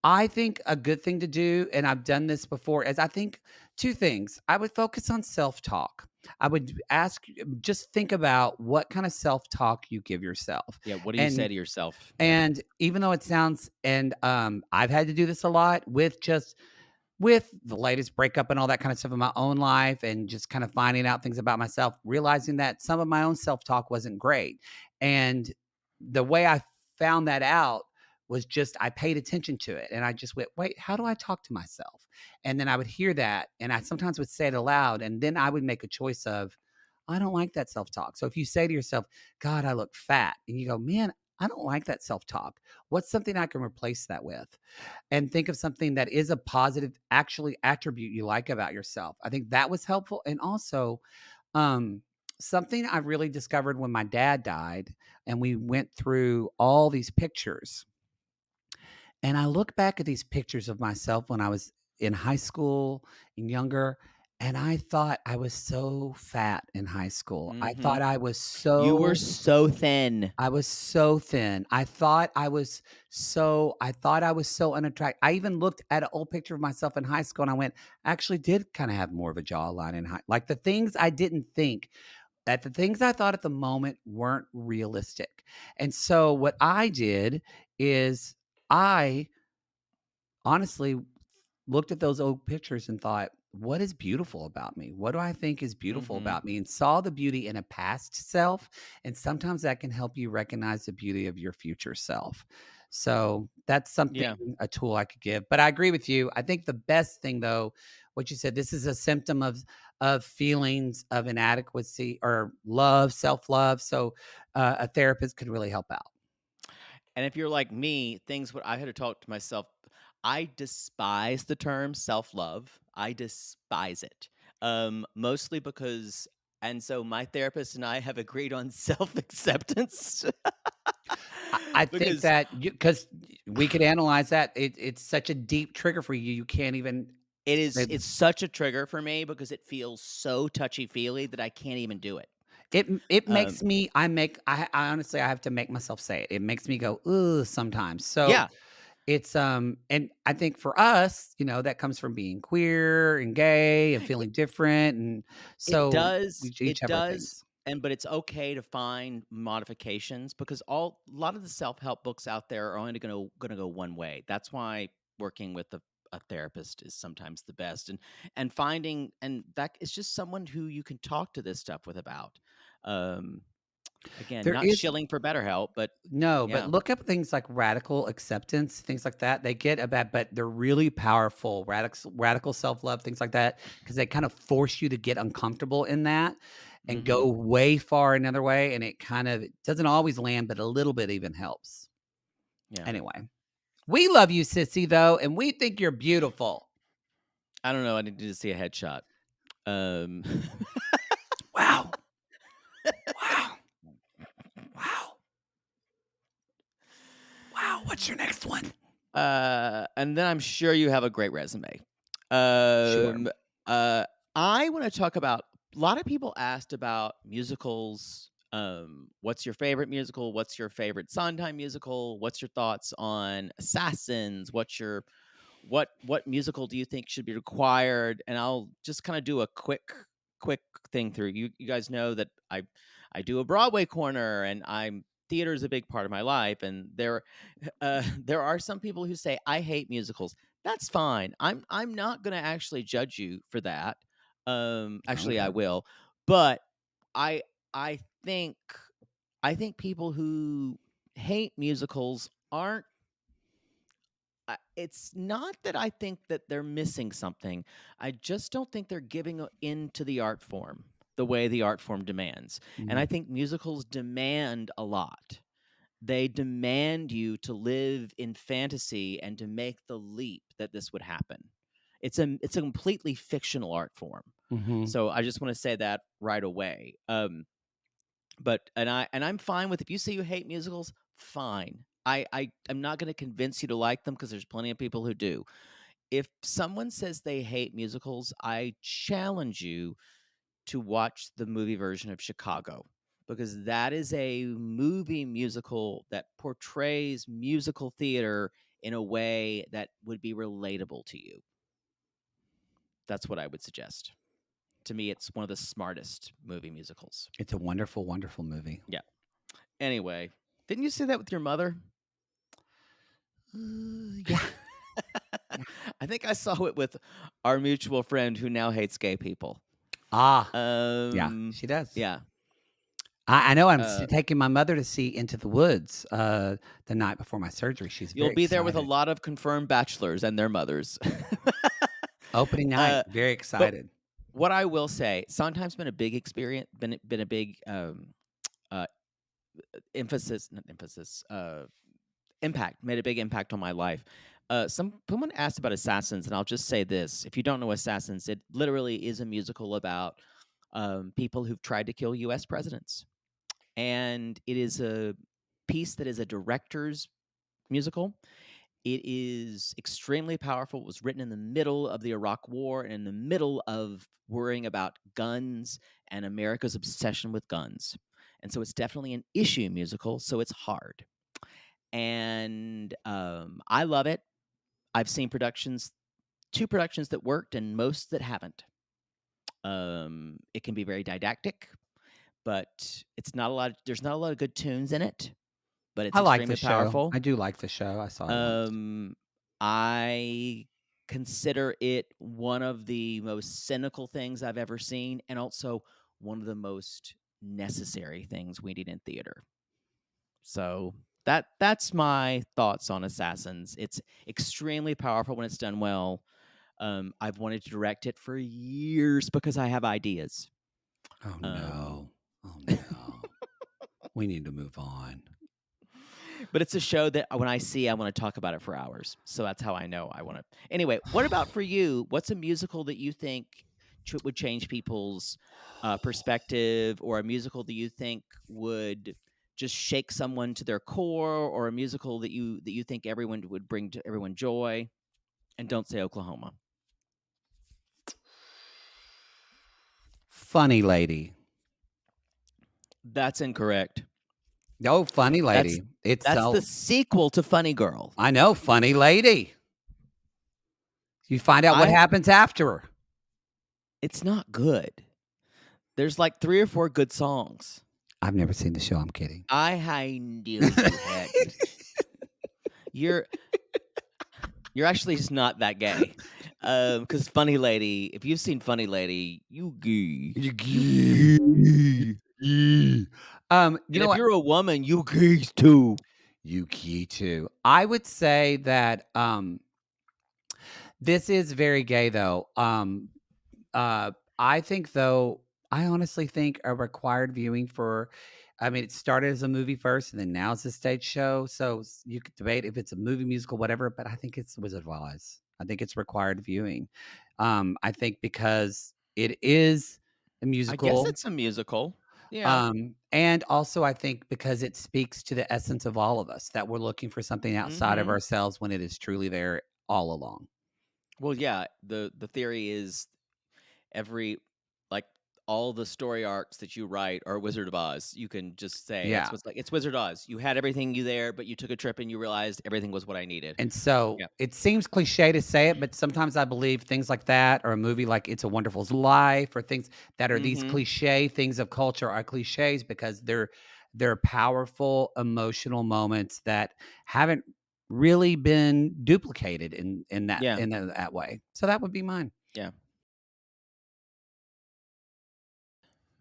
[SPEAKER 2] I think a good thing to do, and I've done this before, is I think two things. I would focus on self-talk. I would just think about what kind of self-talk you give yourself.
[SPEAKER 3] Yeah, what do you say
[SPEAKER 2] And
[SPEAKER 3] to yourself?
[SPEAKER 2] and even though it sounds, and I've had to do this a lot with the latest breakup and all that kind of stuff in my own life, and just kind of finding out things about myself, realizing that some of my own self-talk wasn't great. And the way I found that out was just I paid attention to it, and I just went, wait, how do I talk to myself? And then I would hear that, and I sometimes would say it aloud, and then I would make a choice of, I don't like that self-talk. So if you say to yourself, God, I look fat, and you go, man, I don't like that self-talk. What's something I can replace that with? And think of something that is a positive actually attribute you like about yourself. I think that was helpful. And also, um, something I really discovered when my dad died, and we went through all these pictures. And I look back at these pictures of myself when I was in high school and younger, and I thought I was so fat in high school. I
[SPEAKER 3] Hmm.
[SPEAKER 2] thought
[SPEAKER 3] You were so thin.
[SPEAKER 2] I was so thin. I thought I was so unattractive. I even looked at an old picture of myself in high school and I went, I actually did kind of have more of a jawline in high. Like the things I didn't think that the things I thought at the moment weren't realistic. And so what I did is I honestly looked at those old pictures and thought, what is beautiful about me? What do I think is beautiful
[SPEAKER 3] Hmm.
[SPEAKER 2] about me? And saw the beauty in a past self. And sometimes that can help you recognize the beauty of your future self. So that's something,
[SPEAKER 3] Yeah.
[SPEAKER 2] a tool I could give. But I agree with you. I think the best thing, though, what you said, this is a symptom of feelings of inadequacy or love, self-love. So a therapist could really help out.
[SPEAKER 3] And if you're like me, things what I had to talk to myself. I despise the term self-love. I despise it. Mostly because and so my therapist and I have agreed on self-acceptance.
[SPEAKER 2] I think
[SPEAKER 3] Because
[SPEAKER 2] that because we could analyze that. It's such a deep trigger for you. You can't even.
[SPEAKER 3] it's such a trigger for me because it feels so touchy-feely that I can't even do it.
[SPEAKER 2] It
[SPEAKER 3] Um,
[SPEAKER 2] makes me. I honestly I have to make myself say it. It makes me go ugh sometimes. So
[SPEAKER 3] yeah,
[SPEAKER 2] it's and I think for us, that comes from being queer and gay and
[SPEAKER 3] it
[SPEAKER 2] feeling different, and so we each
[SPEAKER 3] it
[SPEAKER 2] have our
[SPEAKER 3] does,
[SPEAKER 2] things.
[SPEAKER 3] but it's okay to find modifications because a lot of the self-help books out there are only gonna go one way. That's why working with a therapist is sometimes the best, and finding and that is just someone who you can talk to this stuff with about. Um, Again,
[SPEAKER 2] There
[SPEAKER 3] not
[SPEAKER 2] is
[SPEAKER 3] shilling for BetterHelp, but
[SPEAKER 2] No, but
[SPEAKER 3] yeah.
[SPEAKER 2] look up things like radical acceptance, things like that. They get a bad, but they're really powerful. Radical self love, things like that, because they kind of force you to get uncomfortable in that and
[SPEAKER 3] Hmm.
[SPEAKER 2] go way far another way. And it doesn't always land, but a little bit even helps.
[SPEAKER 3] Yeah.
[SPEAKER 2] Anyway, we love you, Sissy, though, and we think you're beautiful.
[SPEAKER 3] I don't know. I need to see a headshot. Um,
[SPEAKER 2] Wow. Wow. Wow. Wow. What's your next one?
[SPEAKER 3] and then I'm sure you have a great resume.
[SPEAKER 2] Sure.
[SPEAKER 3] Um, uh, I want to talk about. A lot of people asked about musicals. What's your favorite musical? What's your favorite Sondheim musical? What's your thoughts on Assassins? What musical do you think should be required? And I'll just kind of do a quick thing through. You guys know that I do a Broadway corner, and I'm theater is a big part of my life, and there are some people who say I hate musicals. That's fine. I'm not going to actually judge you for that. Actually, I
[SPEAKER 2] Okay.
[SPEAKER 3] will, but I I think I think people who hate musicals aren't. It's not that I think that they're missing something. I just don't think they're giving into the art form the way the art form demands. And
[SPEAKER 2] Mhm.
[SPEAKER 3] I think musicals demand a lot. They demand you to live in fantasy and to make the leap that this would happen. It's a completely fictional art form.
[SPEAKER 2] Mhm.
[SPEAKER 3] So I just want to say that right away. But I'm fine with if you say you hate musicals, fine. I'm not going to convince you to like them because there's plenty of people who do. If someone says they hate musicals, I challenge you to watch the movie version of Chicago, because that is a movie musical that portrays musical theater in a way that would be relatable to you. That's what I would suggest. To me, it's one of the smartest movie musicals.
[SPEAKER 2] It's a wonderful, wonderful movie.
[SPEAKER 3] Yeah. Anyway, didn't you see that with your mother?
[SPEAKER 2] Yeah.
[SPEAKER 3] I think I saw it with our mutual friend who now hates gay people.
[SPEAKER 2] Yeah, she does.
[SPEAKER 3] Yeah.
[SPEAKER 2] I know I'm taking my mother to see Into the Woods the night before my surgery. She's
[SPEAKER 3] You'll
[SPEAKER 2] very
[SPEAKER 3] be there with a
[SPEAKER 2] excited.
[SPEAKER 3] lot of confirmed bachelors and their mothers.
[SPEAKER 2] Opening night, very excited.
[SPEAKER 3] What I will say, Sondheim's been a big experience, been a big impact, made a big impact on my life. Someone asked about Assassins, and I'll just say this: if you don't know Assassins, it literally is a musical about people who've tried to kill U.S. presidents, and it is a piece that is a director's musical. It is extremely powerful. It was written in the middle of the Iraq War and in the middle of worrying about guns and America's obsession with guns. And so it's definitely an issue musical, so it's hard. And I love it. I've seen two productions that worked and most that haven't. It can be very didactic, but there's not a lot of good tunes in it, but it's
[SPEAKER 2] I like the
[SPEAKER 3] extremely
[SPEAKER 2] show.
[SPEAKER 3] powerful.
[SPEAKER 2] I do like the show. I saw it once.
[SPEAKER 3] I consider it one of the most cynical things I've ever seen, and also one of the most necessary things we need in theater. So that's my thoughts on Assassins. It's extremely powerful when it's done well. I've wanted to direct it for years because I have ideas.
[SPEAKER 2] Oh no. Oh no. We need to move on.
[SPEAKER 3] But it's a show that when I see, I want to talk about it for hours. So that's how I know I want to. Anyway, what about for you? What's a musical that you think would change people's perspective, or a musical that you think would just shake someone to their core, or a musical that you think everyone would bring to everyone joy? And don't say Oklahoma.
[SPEAKER 2] Funny Lady.
[SPEAKER 3] That's incorrect.
[SPEAKER 2] Oh, Funny Lady.
[SPEAKER 3] That's the sequel to Funny Girl.
[SPEAKER 2] I know, Funny Lady. You find out what happens after her.
[SPEAKER 3] It's not good. There's like 3 or 4 good songs.
[SPEAKER 2] I've never seen the show. I'm kidding.
[SPEAKER 3] I knew you hadn't. You're actually just not that gay. Because Funny Lady, if you've seen Funny Lady, you gay.
[SPEAKER 2] You gay. You know
[SPEAKER 3] if
[SPEAKER 2] what?
[SPEAKER 3] you're a woman, you gay too.
[SPEAKER 2] You gay too. I would say that this is very gay though. I think though, I honestly think a required viewing for, I mean, it started as a movie first and then now it's a stage show. So you could debate if it's a movie, musical, whatever, but I think it's Wizard of Oz. I think it's required viewing. I think because it is a
[SPEAKER 3] I
[SPEAKER 2] musical.
[SPEAKER 3] guess it's a musical. Yeah.
[SPEAKER 2] And also I think because it speaks to the essence of all of us, that we're looking for something outside of ourselves when it is truly there all along.
[SPEAKER 3] Well, yeah. The theory is all the story arcs that you write are Wizard of Oz. You can just say,
[SPEAKER 2] Yeah.
[SPEAKER 3] it's Wizard of Oz. You had everything there, but you took a trip and you realized everything was what I needed.
[SPEAKER 2] And so
[SPEAKER 3] Yeah.
[SPEAKER 2] it seems cliche to say it, but sometimes I believe things like that, or a movie like It's a Wonderful Life, or things that are these cliche things of culture are cliches because they're powerful emotional moments that haven't really been duplicated in that way. So that would be mine.
[SPEAKER 3] Yeah.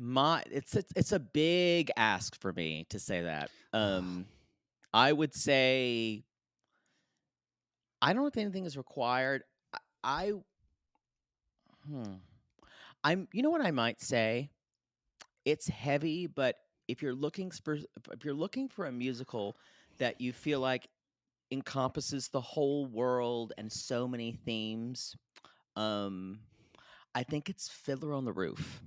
[SPEAKER 3] It's a big ask for me to say that. I would say I don't know if anything is required. I I'm you know what I might say? It's heavy, but if you're looking for a musical that you feel like encompasses the whole world and so many themes, I think it's Fiddler on the Roof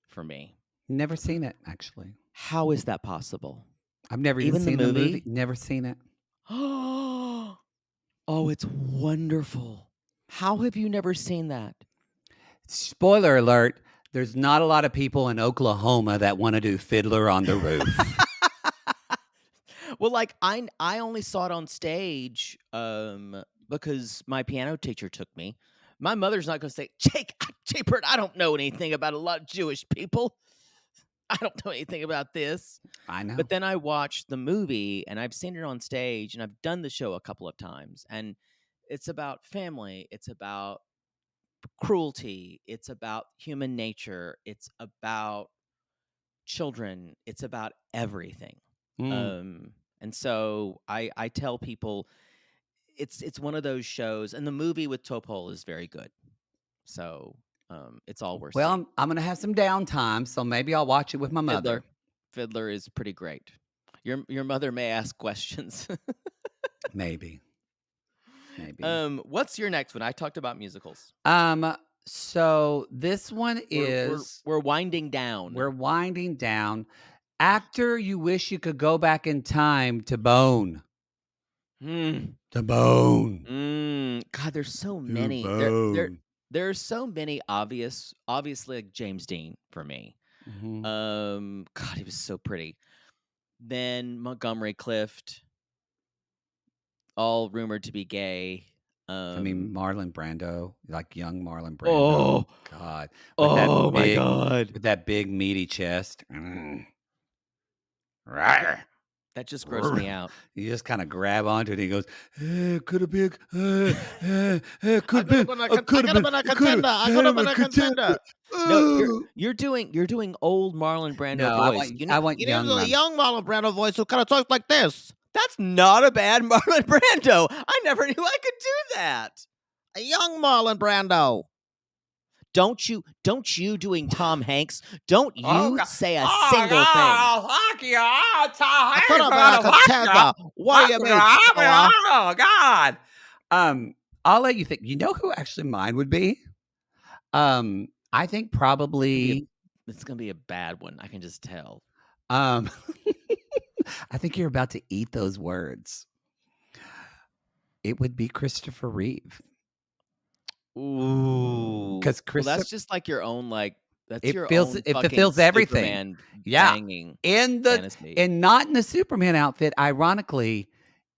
[SPEAKER 3] for me.
[SPEAKER 2] Never seen it, actually.
[SPEAKER 3] How is that possible?
[SPEAKER 2] I've never even
[SPEAKER 3] Even the
[SPEAKER 2] seen the movie.
[SPEAKER 3] movie?
[SPEAKER 2] Never seen it.
[SPEAKER 3] Oh, it's wonderful. How have you never seen that?
[SPEAKER 2] Spoiler alert, there's not a lot of people in Oklahoma that want to do Fiddler on the Roof.
[SPEAKER 3] Well, like I only saw it on stage because my piano teacher took me. My mother's not going to say, Jake Bird, I don't know anything about a lot of Jewish people. I don't know anything about this.
[SPEAKER 2] I know.
[SPEAKER 3] But then I watched the movie and I've seen it on stage and I've done the show a couple of times. And it's about family. It's about cruelty. It's about human nature. It's about children. It's about everything. And so I tell people it's one of those shows, and the movie with Topol is very good. So it's all worth seeing.
[SPEAKER 2] I'm going to have some downtime, so maybe I'll watch it with my mother.
[SPEAKER 3] Fiddler is pretty great. Your mother may ask questions.
[SPEAKER 2] Maybe.
[SPEAKER 3] What's your next one? I talked about musicals.
[SPEAKER 2] So this one is
[SPEAKER 3] we're winding down.
[SPEAKER 2] We're winding down. Actor you wish you could go back in time to bone. To bone.
[SPEAKER 3] God, there's so
[SPEAKER 2] To
[SPEAKER 3] many.
[SPEAKER 2] bone.
[SPEAKER 3] There are so many obviously like James Dean for me.
[SPEAKER 2] Mhm.
[SPEAKER 3] God, he was so pretty. Then Montgomery Clift, all rumored to be gay.
[SPEAKER 2] I mean, Marlon Brando, like young Marlon Brando.
[SPEAKER 3] Oh
[SPEAKER 2] God!
[SPEAKER 3] my God!
[SPEAKER 2] With that big meaty chest.
[SPEAKER 3] That just grossed me out.
[SPEAKER 2] You just kind of grab onto it. And he goes, "Could have been, could have been a contender."
[SPEAKER 3] No, you're doing old Marlon Brando
[SPEAKER 2] No,
[SPEAKER 3] voice.
[SPEAKER 2] I want young
[SPEAKER 4] a young Marlon Brando voice who kind of talks like this.
[SPEAKER 3] That's not a bad Marlon Brando. I never knew I could do that.
[SPEAKER 4] A young Marlon Brando.
[SPEAKER 3] Don't you doing Tom Hanks? Don't you say a single thing.
[SPEAKER 2] Fuck you. Tom
[SPEAKER 4] I could have been a contender. What do you mean?
[SPEAKER 2] Oh, God. I'll let you think. You know who actually mine would be? I think probably
[SPEAKER 3] it's gonna be a bad one. I can just tell.
[SPEAKER 2] I think you're about to eat those words. It would be Christopher Reeve.
[SPEAKER 3] Ooh,
[SPEAKER 2] because
[SPEAKER 3] that's just like your own that's
[SPEAKER 2] it
[SPEAKER 3] your
[SPEAKER 2] feels
[SPEAKER 3] own
[SPEAKER 2] it
[SPEAKER 3] fucking
[SPEAKER 2] fulfills everything.
[SPEAKER 3] Superman
[SPEAKER 2] Yeah,
[SPEAKER 3] banging
[SPEAKER 2] fantasy. And not in the Superman outfit. Ironically,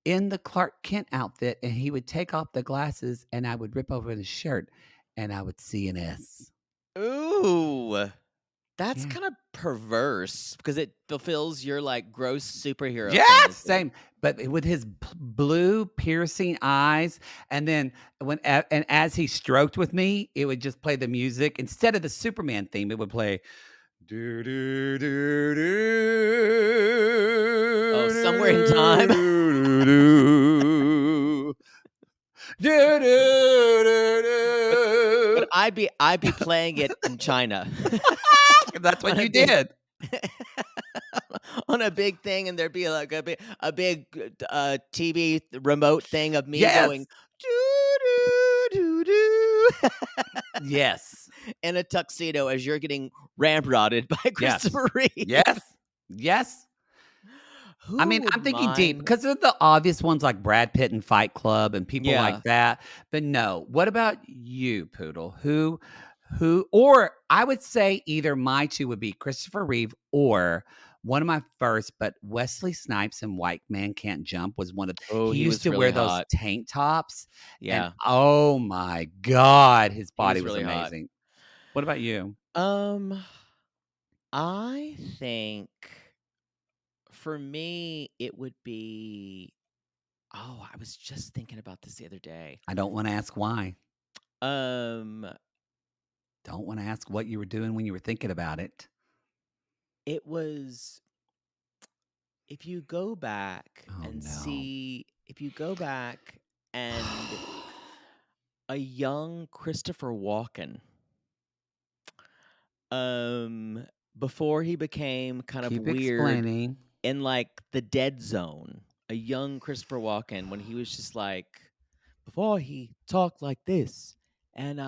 [SPEAKER 2] in the Clark Kent outfit, and he would take off the glasses, and I would rip over his shirt, and I would see an S.
[SPEAKER 3] Ooh. That's kind of perverse because it fulfills your gross superhero.
[SPEAKER 2] Yeah,
[SPEAKER 3] fantasy.
[SPEAKER 2] same. But with his blue piercing eyes, and then as he stroked with me, it would just play the music instead of the Superman theme. It would play. Do do do do.
[SPEAKER 3] Oh, Somewhere in Time.
[SPEAKER 2] Do do do do.
[SPEAKER 3] But I'd be playing it in China.
[SPEAKER 2] That's what you did.
[SPEAKER 3] On a big thing, and there'd be like a big TV remote thing of me going doo doo doo doo.
[SPEAKER 2] Yes,
[SPEAKER 3] in a tuxedo as you're getting ramrodded by Christopher Reeve.
[SPEAKER 2] Yes. I mean, I'm thinking deep because of the obvious ones like Brad Pitt and Fight Club and people like that. But no, what about you, Poodle? Who, or I would say either my two would be Christopher Reeve or one of my first, but Wesley Snipes in White Man Can't Jump was one of. He used to wear those tank tops.
[SPEAKER 3] Yeah.
[SPEAKER 2] And, oh my God, his body was
[SPEAKER 3] really
[SPEAKER 2] amazing. Hot. What about you?
[SPEAKER 3] I think for me it would be. Oh, I was just thinking about this the other day.
[SPEAKER 2] I don't want to ask why.
[SPEAKER 3] Don't
[SPEAKER 2] want to ask what you were doing when you were thinking about it.
[SPEAKER 3] It was, if you go back see, if you go back and a young Christopher Walken, before he became kind of weird in the Dead Zone, a young Christopher Walken when he was just before he talked like this and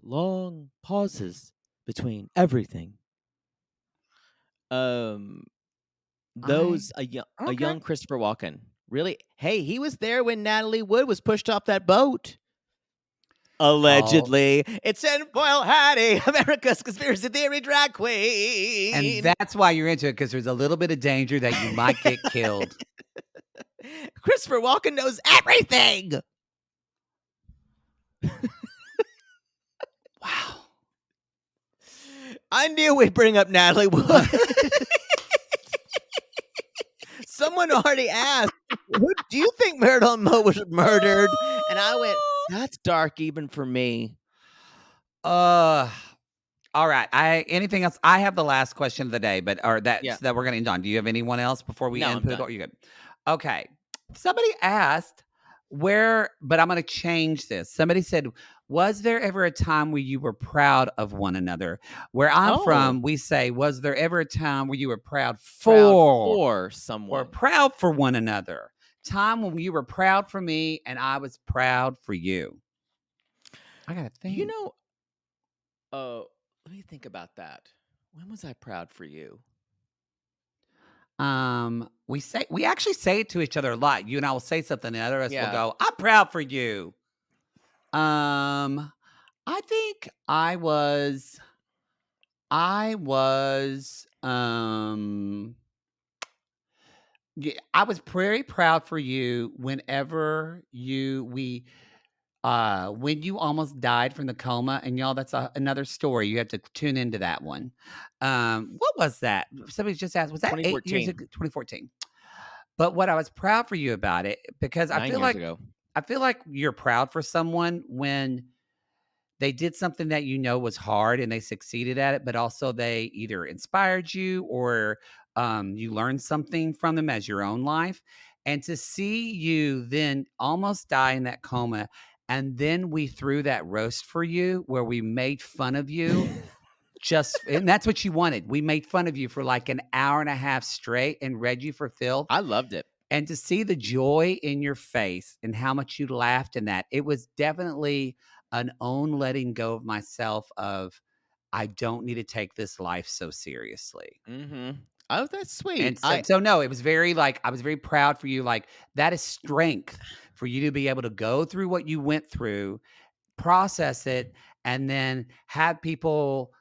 [SPEAKER 3] long pauses between everything. Um,
[SPEAKER 2] I
[SPEAKER 3] a young
[SPEAKER 2] okay.
[SPEAKER 3] Christopher Walken. Really? Hey, he was there when Natalie Wood was pushed off that boat.
[SPEAKER 2] Oh,
[SPEAKER 3] Allegedly, it's Tinfoil Hattie, America's conspiracy theory drag
[SPEAKER 2] and
[SPEAKER 3] queen.
[SPEAKER 2] that's why you're into it, because there's a little bit of danger that you might get killed.
[SPEAKER 3] Christopher Walken knows everything.
[SPEAKER 2] Wow.
[SPEAKER 3] I knew we'd bring up Natalie Wood. Someone already asked, who do you think Marilyn Monroe was murdered? And I went, that's dark even for me.
[SPEAKER 2] All right. Anything else? I have the last question of the day, but
[SPEAKER 3] Yeah.
[SPEAKER 2] that we're gonna end on. Do you have anyone else before we
[SPEAKER 3] No, I'm
[SPEAKER 2] input?
[SPEAKER 3] done.
[SPEAKER 2] Or you good? Okay. Somebody asked but I'm gonna change this. Somebody said, was there ever a time where you were proud of one another? Where I'm
[SPEAKER 3] Oh,
[SPEAKER 2] from, we say, was there ever a time where you were
[SPEAKER 3] proud
[SPEAKER 2] proud for
[SPEAKER 3] for
[SPEAKER 2] or
[SPEAKER 3] someone.
[SPEAKER 2] proud for one another? Time when you were proud for me and I was proud for you. I gotta think.
[SPEAKER 3] You know, let me think about that. When was I proud for you?
[SPEAKER 2] We actually say it to each other a lot. You and I will say something, and the other of us will
[SPEAKER 3] Yeah.
[SPEAKER 2] go, "I'm proud for you." I think I was, yeah, I was very proud for you whenever when you almost died from the coma, and y'all, that's another story. You have to tune into that one. What was that? Somebody just asked, was that 8 years
[SPEAKER 3] 2014,
[SPEAKER 2] ago? 2014. But what I was proud for you about it, because
[SPEAKER 3] 9 years ago.
[SPEAKER 2] I feel like you're proud for someone when they did something that you know was hard and they succeeded at it, but also they either inspired you or you learned something from them as your own life. And to see you then almost die in that coma, and then we threw that roast for you where we made fun of you. And that's what you wanted. We made fun of you for like an hour and a half straight and read you for filth.
[SPEAKER 3] I loved it.
[SPEAKER 2] And to see the joy in your face and how much you laughed in that, it was definitely an own letting go of myself of, I don't need to take this life so seriously.
[SPEAKER 3] Mm-hmm. Oh, that's sweet.
[SPEAKER 2] And so no, it was very like, I was very proud for you. Like, that is strength for you to be able to go through what you went through, process it, and then have people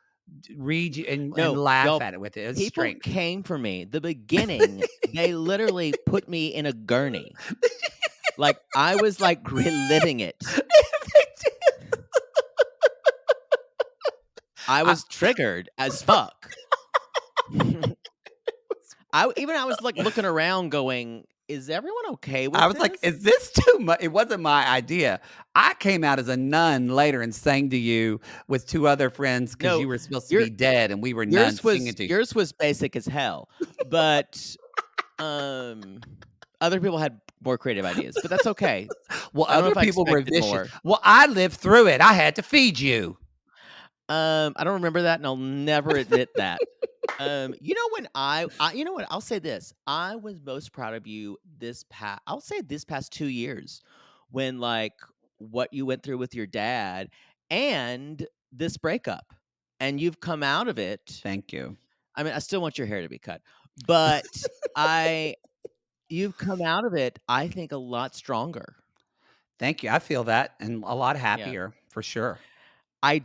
[SPEAKER 2] read you and
[SPEAKER 3] No,
[SPEAKER 2] laugh
[SPEAKER 3] y'all,
[SPEAKER 2] at it with it. It's
[SPEAKER 3] people
[SPEAKER 2] strength.
[SPEAKER 3] came for me. The beginning, they literally put me in a gurney. Like I was like reliving it. I was triggered as fuck. I was like looking around going, is everyone okay with
[SPEAKER 2] I was
[SPEAKER 3] this?
[SPEAKER 2] like, is this too much? It wasn't my idea. I came out as a nun later and sang to you with two other friends because
[SPEAKER 3] No,
[SPEAKER 2] you were supposed to be dead and we were nuns singing to you.
[SPEAKER 3] yours was basic as hell. But other people had more creative ideas, but that's okay.
[SPEAKER 2] Well,
[SPEAKER 3] I don't know
[SPEAKER 2] other
[SPEAKER 3] if I
[SPEAKER 2] people were
[SPEAKER 3] expected
[SPEAKER 2] vicious.
[SPEAKER 3] more.
[SPEAKER 2] Well, I lived through it. I had to feed you.
[SPEAKER 3] I don't remember that, and I'll never admit that. You know when you know what? I'll say this. I was most proud of you this past 2 years when like what you went through with your dad and this breakup. And you've come out of it.
[SPEAKER 2] Thank you.
[SPEAKER 3] I mean, I still want your hair to be cut. But you've come out of it, I think, a lot stronger.
[SPEAKER 2] Thank you. I feel that and a lot
[SPEAKER 3] Yeah.
[SPEAKER 2] happier for sure.
[SPEAKER 3] I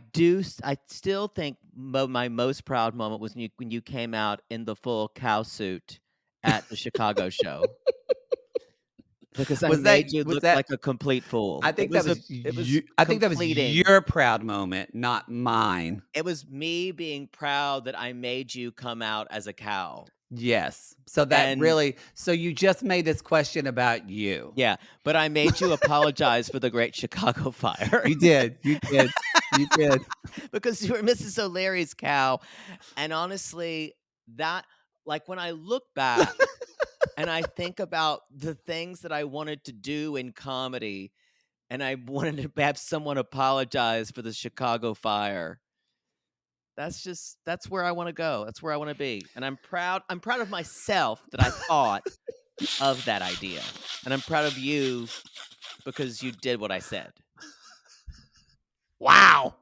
[SPEAKER 3] still think my most proud moment was when you came out in the full cow suit at the Chicago show. Because I made you look like a complete fool.
[SPEAKER 2] I think that was
[SPEAKER 3] completing.
[SPEAKER 2] your proud moment, not mine.
[SPEAKER 3] It was me being proud that I made you come out as a cow.
[SPEAKER 2] Yes. So so you just made this question about you.
[SPEAKER 3] Yeah, but I made you apologize for the Great Chicago Fire.
[SPEAKER 2] You did. You did. You did.
[SPEAKER 3] Because you were Mrs. O'Leary's cow. And honestly, that, like, when I look back and I think about the things that I wanted to do in comedy, and I wanted to have someone apologize for the Chicago Fire, that's where I want to go. That's where I want to be. And I'm proud of myself that I thought of that idea. And I'm proud of you because you did what I said.
[SPEAKER 2] Wow.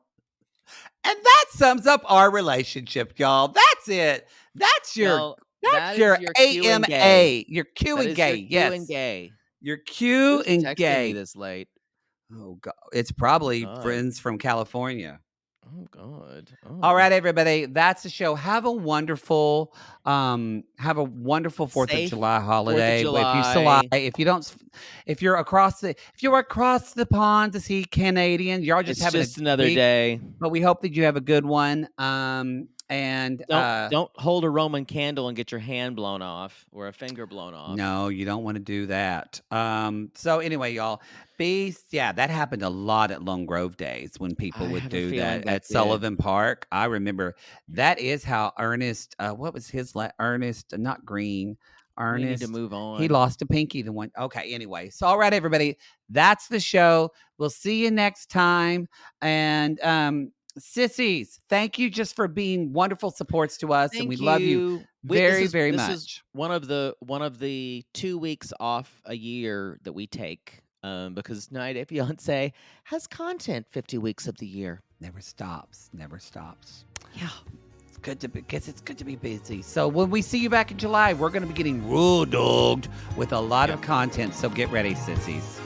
[SPEAKER 2] And that sums up our relationship, y'all. That That's it. That's your
[SPEAKER 3] Well, that is
[SPEAKER 2] your
[SPEAKER 3] your Q and
[SPEAKER 2] AMA.
[SPEAKER 3] gay.
[SPEAKER 2] Your Q
[SPEAKER 3] That
[SPEAKER 2] and
[SPEAKER 3] is your
[SPEAKER 2] gay.
[SPEAKER 3] Q
[SPEAKER 2] Yes.
[SPEAKER 3] and gay.
[SPEAKER 2] Your Q
[SPEAKER 3] Who's
[SPEAKER 2] and
[SPEAKER 3] texting me
[SPEAKER 2] gay.
[SPEAKER 3] this late?
[SPEAKER 2] Oh God. It's probably
[SPEAKER 3] God.
[SPEAKER 2] friends from California.
[SPEAKER 3] Oh God.
[SPEAKER 2] All
[SPEAKER 3] Oh.
[SPEAKER 2] right, everybody. That's the show. Have a wonderful 4th of
[SPEAKER 3] Safe
[SPEAKER 2] July
[SPEAKER 3] 4th of
[SPEAKER 2] holiday.
[SPEAKER 3] July.
[SPEAKER 2] If you're across the pond to see Canadian, you're just
[SPEAKER 3] It's
[SPEAKER 2] having
[SPEAKER 3] just
[SPEAKER 2] a
[SPEAKER 3] another
[SPEAKER 2] week,
[SPEAKER 3] day.
[SPEAKER 2] but we hope that you have a good one. And
[SPEAKER 3] Don't hold a Roman candle and get your hand blown off or a finger blown off.
[SPEAKER 2] no, you don't want to do that. So anyway, y'all, that happened a lot at Lone Grove Days when people
[SPEAKER 3] I
[SPEAKER 2] would
[SPEAKER 3] have a
[SPEAKER 2] do
[SPEAKER 3] feeling
[SPEAKER 2] that
[SPEAKER 3] they
[SPEAKER 2] at
[SPEAKER 3] did.
[SPEAKER 2] Sullivan Park. I remember that is how Ernest, what was his Ernest, not Green,
[SPEAKER 3] We need to
[SPEAKER 2] Ernest.
[SPEAKER 3] move on.
[SPEAKER 2] He lost a pinky to one. Okay, anyway. So all right, everybody, that's the show. We'll see you next time. And sissies, thank you just for being wonderful supports to us, and we love you very, very
[SPEAKER 3] this
[SPEAKER 2] much.
[SPEAKER 3] Is one of the 2 weeks off a year that we take because 90 Day Fiancé has content 50 weeks of the year.
[SPEAKER 2] Never stops. Never stops.
[SPEAKER 3] Yeah.
[SPEAKER 2] It's good to be busy. So when we see you back in July, we're going to be getting raw dogged with a lot of content. So get ready, sissies.